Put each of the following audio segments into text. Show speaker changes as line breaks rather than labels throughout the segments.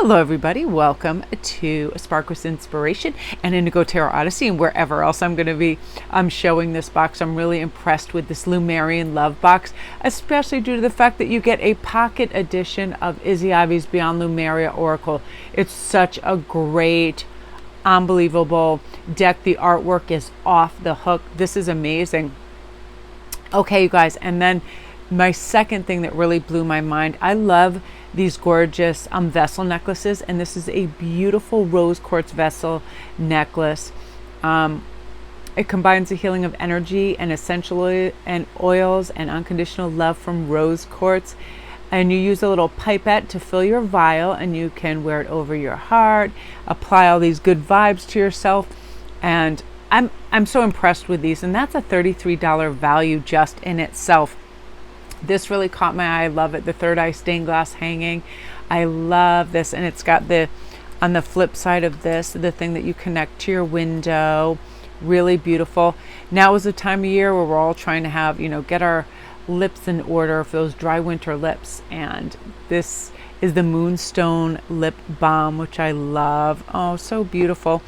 Hello everybody, welcome to Spark with Inspiration and Indigo Odyssey and wherever else I'm going to be showing this box. I'm really impressed with this Lumerian Love box, especially due to the fact that you get a pocket edition of Izzy Ivy's Beyond Lumeria Oracle. It's such a great, unbelievable deck. The artwork is off the hook. This is amazing. Okay, you guys, and then my second thing that really blew my mind, I love these gorgeous vessel necklaces, and this is a beautiful rose quartz vessel necklace. It combines the healing of energy and essential and oils and unconditional love from rose quartz, and you use a little pipette to fill your vial, and you can wear it over your heart, apply all these good vibes to yourself. And I'm so impressed with these, and that's a $33 value just in itself. This really caught my eye. I love it. The third eye stained glass hanging. I love this. And it's got on the flip side of this, the thing that you connect to your window. Really beautiful. Now is the time of year where we're all trying to have, get our lips in order for those dry winter lips. And this is the Moonstone Lip Balm, which I love. Oh, so beautiful.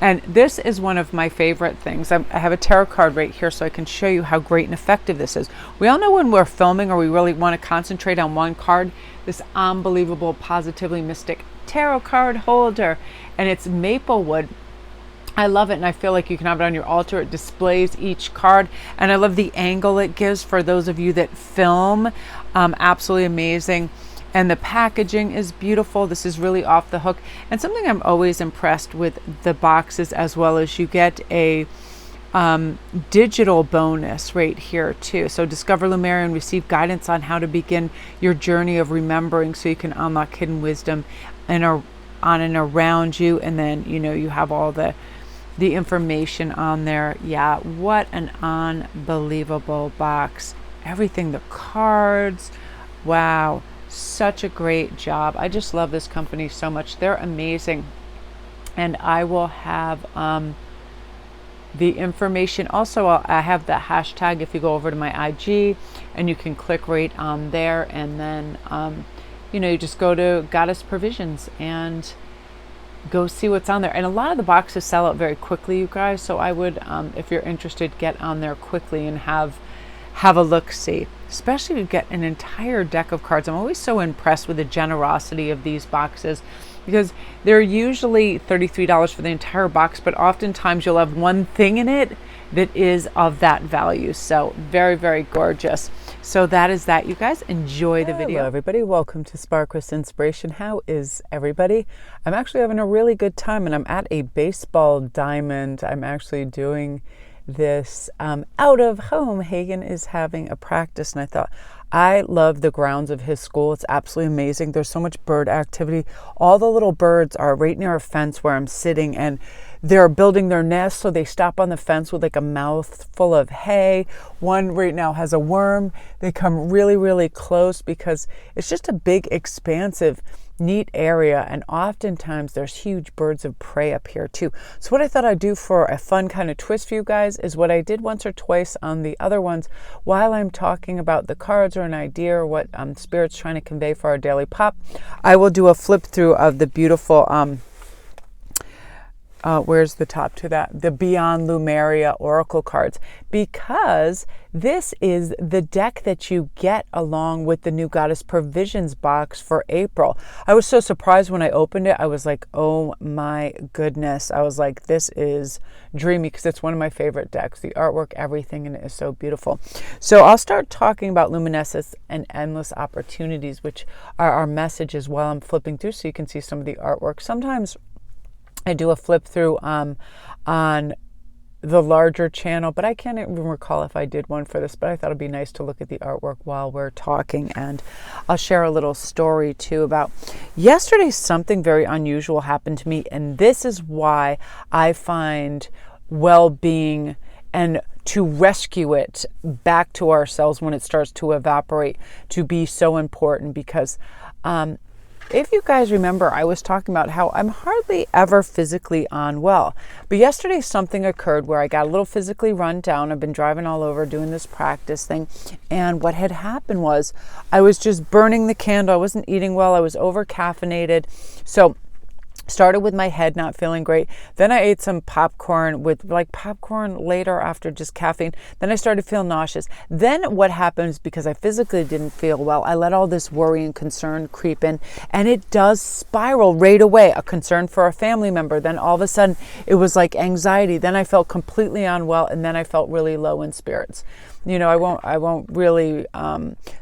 And this is one of my favorite things. I have a tarot card right here so I can show you how great and effective this is. We all know when we're filming or we really want to concentrate on one card, this unbelievable Positively Mystic tarot card holder, and it's maple wood. I love it, and I feel like you can have it on your altar. It displays each card, and I love the angle it gives for those of you that film. Absolutely amazing. And the packaging is beautiful. This is really off the hook. And something I'm always impressed with the boxes as well as you get a digital bonus right here too. So discover Lumeria and receive guidance on how to begin your journey of remembering so you can unlock hidden wisdom and on and around you. And then, you have all the information on there. Yeah, what an unbelievable box. Everything, the cards. Wow. Such a great job. I just love this company so much. They're amazing. And I will have the information. Also, I have the hashtag if you go over to my IG, and you can click right on there, and then you just go to Goddess Provisions and go see what's on there. And a lot of the boxes sell out very quickly, you guys, so I would if you're interested, get on there quickly and have a look-see, especially to get an entire deck of cards. I'm always so impressed with the generosity of these boxes because they're usually $33 for the entire box, but oftentimes you'll have one thing in it that is of that value. So very, very gorgeous. So that is that, you guys. Enjoy the video.
Hello everybody, welcome to Spark with Inspiration. How is everybody? I'm actually having a really good time, and I'm at a baseball diamond. I'm actually doing this out of home. Hagen is having a practice, and I thought, I love the grounds of his school. It's absolutely amazing. There's so much bird activity. All the little birds are right near a fence where I'm sitting, and they're building their nest, so they stop on the fence with like a mouthful of hay. One right now has a worm. They come really, really close because it's just a big, expansive, neat area, and oftentimes there's huge birds of prey up here too. So what I thought I'd do for a fun kind of twist for you guys is what I did once or twice on the other ones while I'm talking about the cards or an idea or what Spirit's trying to convey for our daily pop. I will do a flip through of the beautiful where's the top to that? The Beyond Lumeria Oracle cards, because this is the deck that you get along with the new Goddess Provisions box for April. I was so surprised when I opened it. I was like, oh my goodness. I was like, this is dreamy because it's one of my favorite decks. The artwork, everything in it is so beautiful. So I'll start talking about luminescence and endless opportunities, which are our messages while I'm flipping through so you can see some of the artwork. Sometimes I do a flip through on the larger channel, but I can't even recall if I did one for this, but I thought it'd be nice to look at the artwork while we're talking. And I'll share a little story too about yesterday. Something very unusual happened to me, and this is why I find well-being and to rescue it back to ourselves when it starts to evaporate to be so important, because if you guys remember, I was talking about how I'm hardly ever physically unwell. But yesterday something occurred where I got a little physically run down. I've been driving all over doing this practice thing. And what had happened was I was just burning the candle. I wasn't eating well. I was over caffeinated. So started with my head not feeling great. Then I ate some popcorn popcorn later after just caffeine. Then I started feeling nauseous. Then what happens, because I physically didn't feel well, I let all this worry and concern creep in, and it does spiral right away. A concern for a family member. Then all of a sudden it was like anxiety. Then I felt completely unwell, and then I felt really low in spirits. I won't really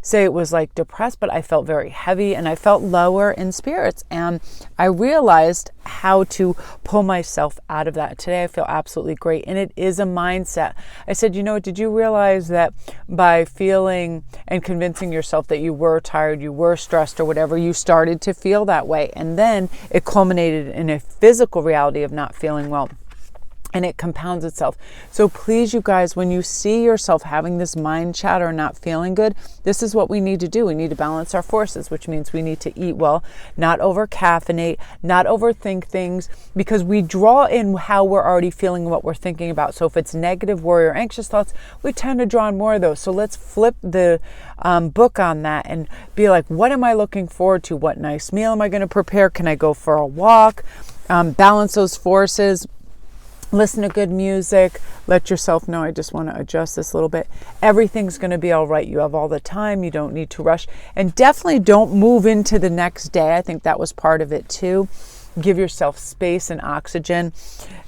say it was like depressed, but I felt very heavy and I felt lower in spirits. And I realized how to pull myself out of that. Today I feel absolutely great. And it is a mindset. I said, did you realize that by feeling and convincing yourself that you were tired, you were stressed or whatever, you started to feel that way. And then it culminated in a physical reality of not feeling well. And it compounds itself. So please, you guys, when you see yourself having this mind chatter and not feeling good, this is what we need to do. We need to balance our forces, which means we need to eat well, not over caffeinate, not overthink things, because we draw in how we're already feeling and what we're thinking about. So if it's negative, worry, or anxious thoughts, we tend to draw in more of those. So let's flip the book on that and be like, what am I looking forward to? What nice meal am I going to prepare? Can I go for a walk? Balance those forces. Listen to good music. Let yourself know, I just want to adjust this a little bit. Everything's going to be all right. You have all the time. You don't need to rush. And definitely don't move into the next day. I think that was part of it too. Give yourself space and oxygen,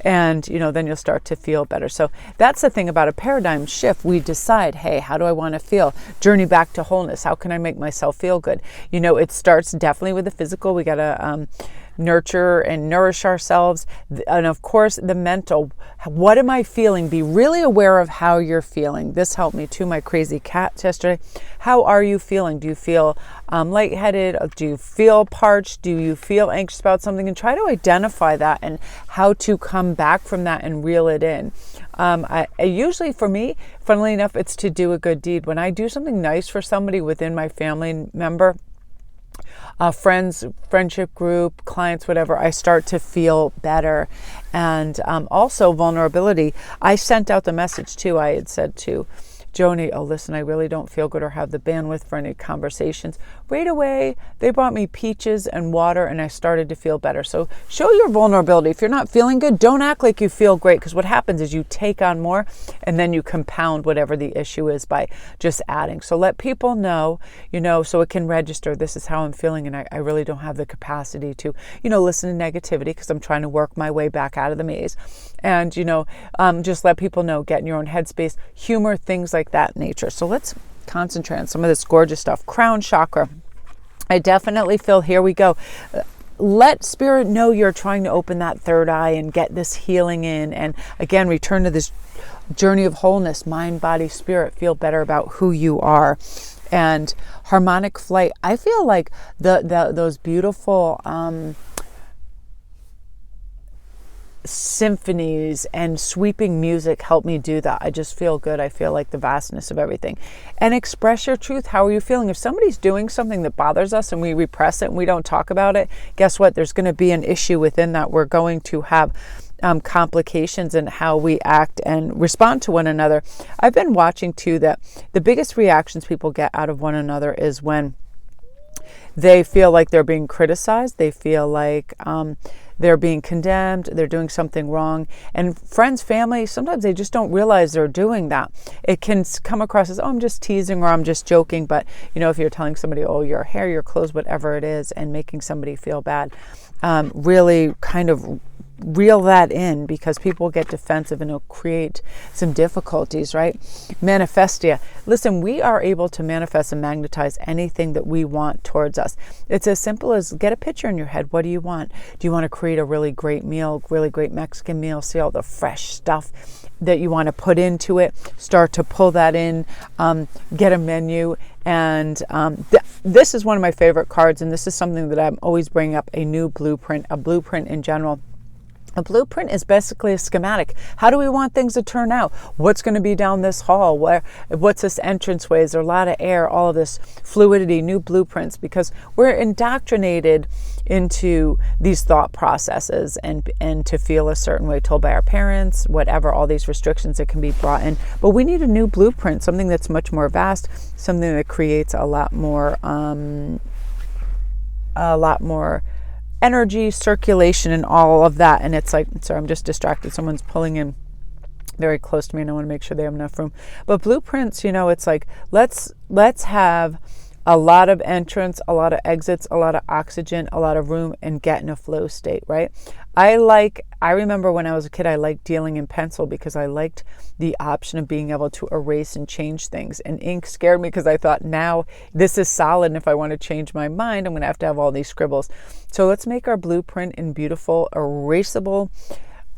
and then you'll start to feel better. So that's the thing about a paradigm shift. We decide, hey, how do I want to feel? Journey back to wholeness. How can I make myself feel good? It starts definitely with the physical. We got to nurture and nourish ourselves. And of course, the mental. What am I feeling? Be really aware of how you're feeling. This helped me too, my crazy cat yesterday. How are you feeling? Do you feel lightheaded? Do you feel parched? Do you feel anxious about something? And try to identify that and how to come back from that and reel it in. I usually, for me, funnily enough, it's to do a good deed. When I do something nice for somebody within my family member, friends, friendship group, clients, whatever, I start to feel better. And also vulnerability. I sent out the message too. I had said to Joni, oh, listen, I really don't feel good or have the bandwidth for any conversations. Right away, they brought me peaches and water, and I started to feel better. So show your vulnerability. If you're not feeling good, don't act like you feel great, because what happens is you take on more, and then you compound whatever the issue is by just adding. So let people know, so it can register, this is how I'm feeling, and I really don't have the capacity to, listen to negativity, because I'm trying to work my way back out of the maze. And, just let people know, get in your own headspace, humor, things like that nature. So let's concentrate on some of this gorgeous stuff. Crown chakra. I definitely feel, here we go. Let spirit know you're trying to open that third eye and get this healing in. And again, return to this journey of wholeness, mind, body, spirit. Feel better about who you are. And harmonic flight. I feel like those beautiful symphonies and sweeping music help me do that. I just feel good. I feel like the vastness of everything. And express your truth. How are you feeling? If somebody's doing something that bothers us and we repress it and we don't talk about it, guess what? There's going to be an issue within that. We're going to have complications in how we act and respond to one another. I've been watching too that the biggest reactions people get out of one another is when they feel like they're being criticized. They feel like they're being condemned. They're doing something wrong. And friends, family, sometimes they just don't realize they're doing that. It can come across as, oh, I'm just teasing or I'm just joking. But, if you're telling somebody, oh, your hair, your clothes, whatever it is, and making somebody feel bad, really kind of reel that in, because people get defensive and it'll create some difficulties, right? Manifestia. Listen, we are able to manifest and magnetize anything that we want towards us. It's as simple as get a picture in your head. What do you want? Do you want to create a really great meal, really great Mexican meal? See all the fresh stuff that you want to put into it. Start to pull that in. Get a menu. And this is one of my favorite cards, and this is something that I'm always bringing up, a new blueprint, a blueprint in general. A blueprint is basically a schematic. How do we want things to turn out? What's going to be down this hall? What's this entranceway? Is there a lot of air? All of this fluidity, new blueprints, because we're indoctrinated into these thought processes and to feel a certain way, told by our parents, whatever, all these restrictions that can be brought in. But we need a new blueprint, something that's much more vast, something that creates a lot more energy, circulation, and all of that. And it's like, sorry, I'm just distracted. Someone's pulling in very close to me and I want to make sure they have enough room. But blueprints, it's like, let's have a lot of entrance, a lot of exits, a lot of oxygen, a lot of room, and get in a flow state, right? I remember when I was a kid, I liked dealing in pencil because I liked the option of being able to erase and change things. And ink scared me because I thought, now this is solid, and if I want to change my mind, I'm going to have all these scribbles. So let's make our blueprint in beautiful, erasable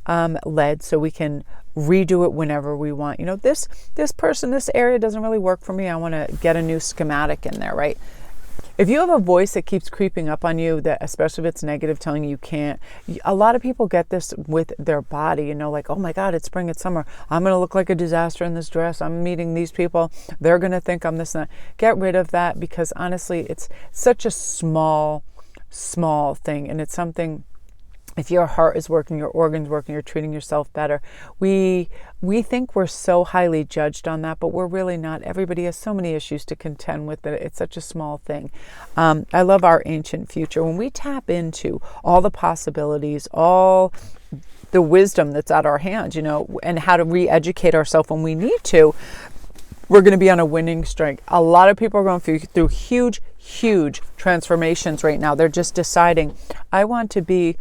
lead so we can redo it whenever we want. This person, this area doesn't really work for me. I want to get a new schematic in there, right? If you have a voice that keeps creeping up on you, that especially if it's negative, telling you can't, a lot of people get this with their body, like, oh my God, it's spring, it's summer. I'm going to look like a disaster in this dress. I'm meeting these people. They're going to think I'm this and that. Get rid of that, because honestly, it's such a small thing. And it's something, if your heart is working, your organs working, you're treating yourself better. We think we're so highly judged on that, but we're really not. Everybody has so many issues to contend with it. It's such a small thing. I love our ancient future. When we tap into all the possibilities, all the wisdom that's at our hands, and how to re-educate ourselves when we need to, we're going to be on a winning streak. A lot of people are going through huge transformations right now. They're just deciding, I want to be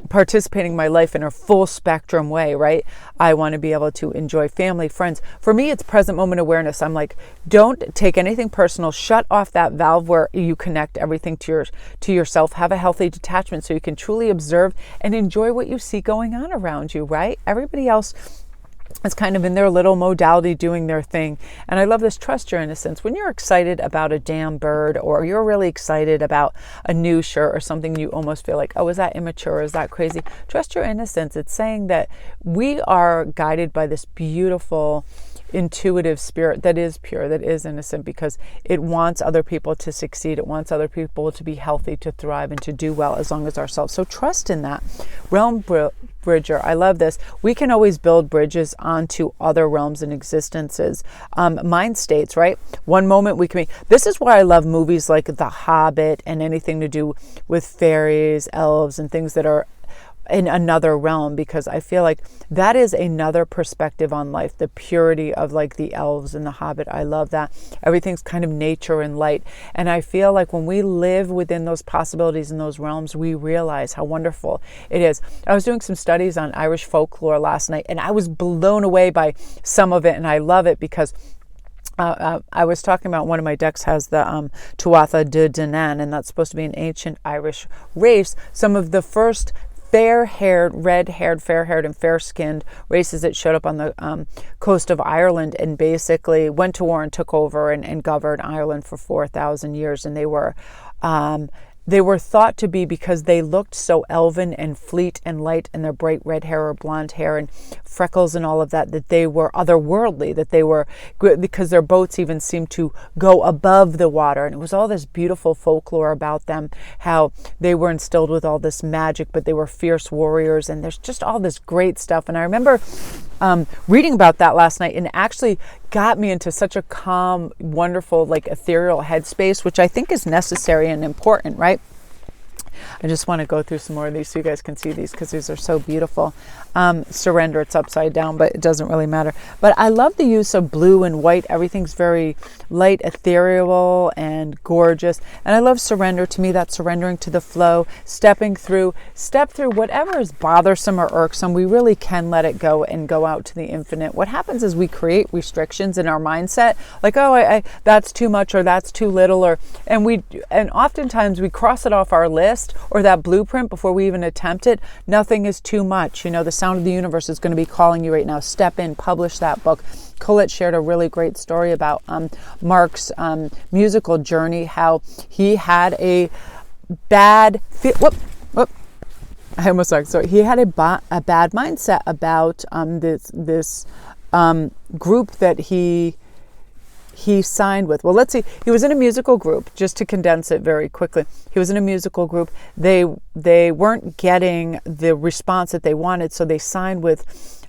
participating in my life in a full spectrum way, right? I want to be able to enjoy family, friends. For me, it's present moment awareness. I'm like, don't take anything personal. Shut off that valve where you connect everything to yourself. Have a healthy detachment so you can truly observe and enjoy what you see going on around you, right? Everybody else is kind of in their little modality doing their thing. And I love this, trust your innocence. When you're excited about a damn bird, or you're really excited about a new shirt or something, you almost feel like, oh, is that immature? Is that crazy? Trust your innocence. It's saying that we are guided by this beautiful, intuitive spirit that is pure, that is innocent, because it wants other people to succeed. It wants other people to be healthy, to thrive, and to do well as long as ourselves. So trust in that. Realm Bridger, I love this. We can always build bridges onto other realms and existences. Mind states, right? One moment we can be. This is why I love movies like The Hobbit and anything to do with fairies, elves, and things that are in another realm, because I feel like that is another perspective on life, the purity of like the elves and the Hobbit. I love that. Everything's kind of nature and light. And I feel like when we live within those possibilities in those realms, we realize how wonderful it is. I was doing some studies on Irish folklore last night, and I was blown away by some of it, and I love it because I was talking about, one of my decks has the Tuatha De Danann, and that's supposed to be an ancient Irish race. Some of the first fair-haired, red-haired, fair-haired, and fair-skinned races that showed up on the coast of Ireland and basically went to war and took over and governed Ireland for 4,000 years. And they were thought to be, because they looked so elven and fleet and light, and their bright red hair or blonde hair and freckles and all of that, that they were otherworldly, that they were, because their boats even seemed to go above the water. And it was all this beautiful folklore about them, how they were instilled with all this magic, but they were fierce warriors. And there's just all this great stuff. And I remember reading about that last night, and it actually got me into such a calm, wonderful, like ethereal headspace, which I think is necessary and important, right? I just want to go through some more of these so you guys can see these, because these are so beautiful. Surrender, it's upside down, but it doesn't really matter. But I love the use of blue and white. Everything's very light, ethereal, and gorgeous. And I love surrender. To me, that's surrendering to the flow, step through whatever is bothersome or irksome. We really can let it go and go out to the infinite. What happens is we create restrictions in our mindset, like, oh, that's too much, or that's too little, and oftentimes we cross it off our list or that blueprint before we even attempt it. Nothing is too much. The sound of the universe is going to be calling you right now. Step in, publish that book. Colette shared a really great story about Mark's musical journey, how he had a bad I almost like, so he had a bad mindset about this group that he signed with. Well, let's see. He was in a musical group, just to condense it very quickly. He was in a musical group. They weren't getting the response that they wanted, so they signed with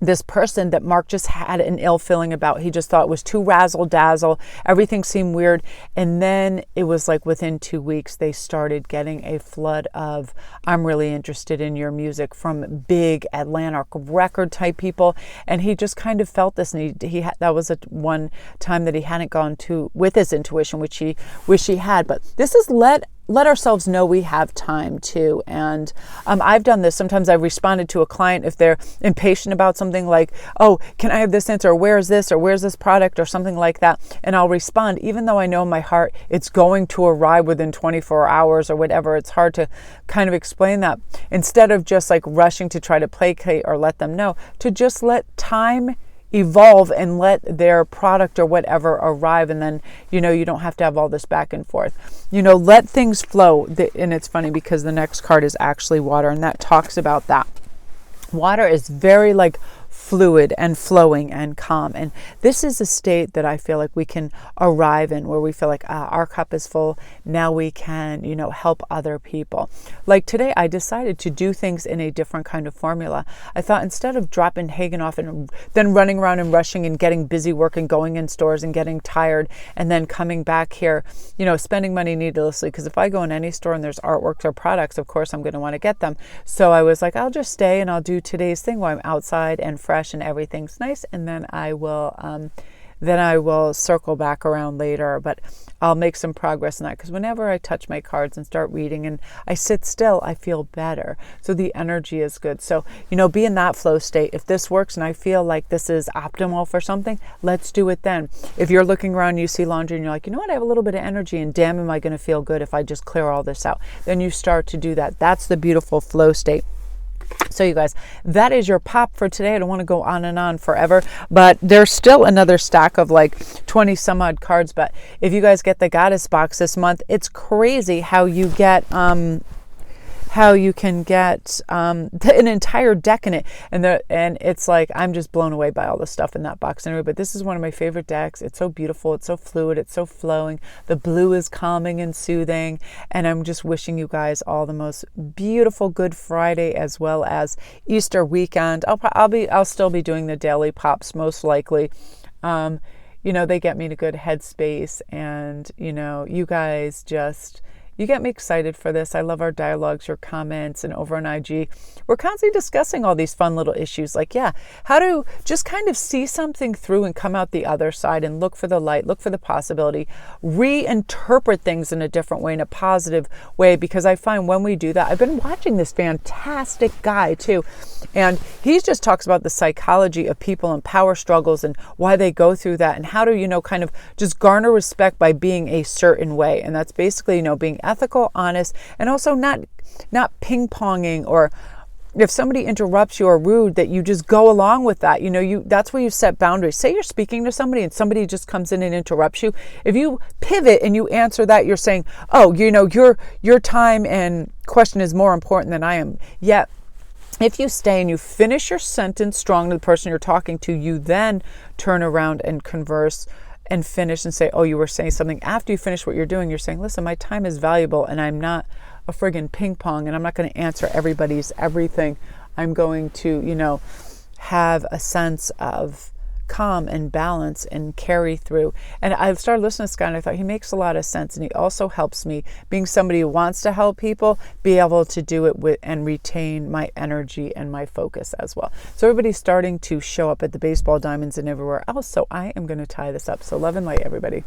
this person that Mark just had an ill feeling about. He just thought it was too razzle dazzle. Everything seemed weird. And then it was like within 2 weeks, they started getting a flood of, I'm really interested in your music, from big Atlanta record type people. And he just kind of felt this. And that was one time that he hadn't gone to with his intuition, which he wish he had. But this is let ourselves know we have time too. And I've done this. Sometimes I've responded to a client if they're impatient about something, like, oh, can I have this answer? Or where's this? Or where's this product? Or something like that. And I'll respond, even though I know in my heart it's going to arrive within 24 hours or whatever. It's hard to kind of explain that. Instead of just like rushing to try to placate or let them know, to just let time evolve and let their product or whatever arrive, and then you don't have to have all this back and forth. Let things flow. And it's funny because the next card is actually water, and that talks about that. Water is very like fluid and flowing and calm, and this is a state that I feel like we can arrive in, where we feel like our cup is full. Now we can help other people. Like today I decided to do things in a different kind of formula. I thought, instead of dropping Hagen off and then running around and rushing and getting busy work and going in stores and getting tired and then coming back here, spending money needlessly, because if I go in any store and there's artworks or products, of course I'm going to want to get them. So I was like, I'll just stay and I'll do today's thing while I'm outside and fresh and everything's nice, and then I will circle back around later. But I'll make some progress in that, because whenever I touch my cards and start reading and I sit still, I feel better. So the energy is good. So be in that flow state. If this works and I feel like this is optimal for something, let's do it then. If you're looking around and you see laundry and you're like, I have a little bit of energy, and damn, am I going to feel good if I just clear all this out, then you start to do that. That's the beautiful flow state. So you guys, that is your pop for today. I don't want to go on and on forever, but there's still another stack of like 20 some odd cards. But if you guys get the Goddess box this month, it's crazy how you can get an entire deck in it, and it's like, I'm just blown away by all the stuff in that box anyway. But this is one of my favorite decks. It's so beautiful, it's so fluid, it's so flowing. The blue is calming and soothing, and I'm just wishing you guys all the most beautiful Good Friday as well as Easter weekend. I'll still be doing the daily pops most likely. They get me in a good headspace, and you guys you get me excited for this. I love our dialogues, your comments, and over on IG, we're constantly discussing all these fun little issues, like, how to just kind of see something through and come out the other side and look for the light, look for the possibility, reinterpret things in a different way, in a positive way, because I find when we do that, I've been watching this fantastic guy too, and he just talks about the psychology of people and power struggles and why they go through that, and how to, kind of just garner respect by being a certain way. And that's basically, being ethical, honest, and also not ping-ponging, or if somebody interrupts you or rude, that you just go along with that. That's where you set boundaries. Say you're speaking to somebody and somebody just comes in and interrupts you. If you pivot and you answer that, you're saying, oh, your time and question is more important than I am. Yet, if you stay and you finish your sentence strong to the person you're talking to, you then turn around and converse and finish and say, oh, you were saying something. After you finish what you're doing, you're saying, listen, my time is valuable, and I'm not a friggin' ping pong, and I'm not going to answer everybody's everything. I'm going to, have a sense of calm and balance and carry through. And I started listening to this guy, and I thought he makes a lot of sense. And he also helps me, being somebody who wants to help people, be able to do it with and retain my energy and my focus as well. So everybody's starting to show up at the baseball diamonds and everywhere else. So I am going to tie this up. So love and light, everybody.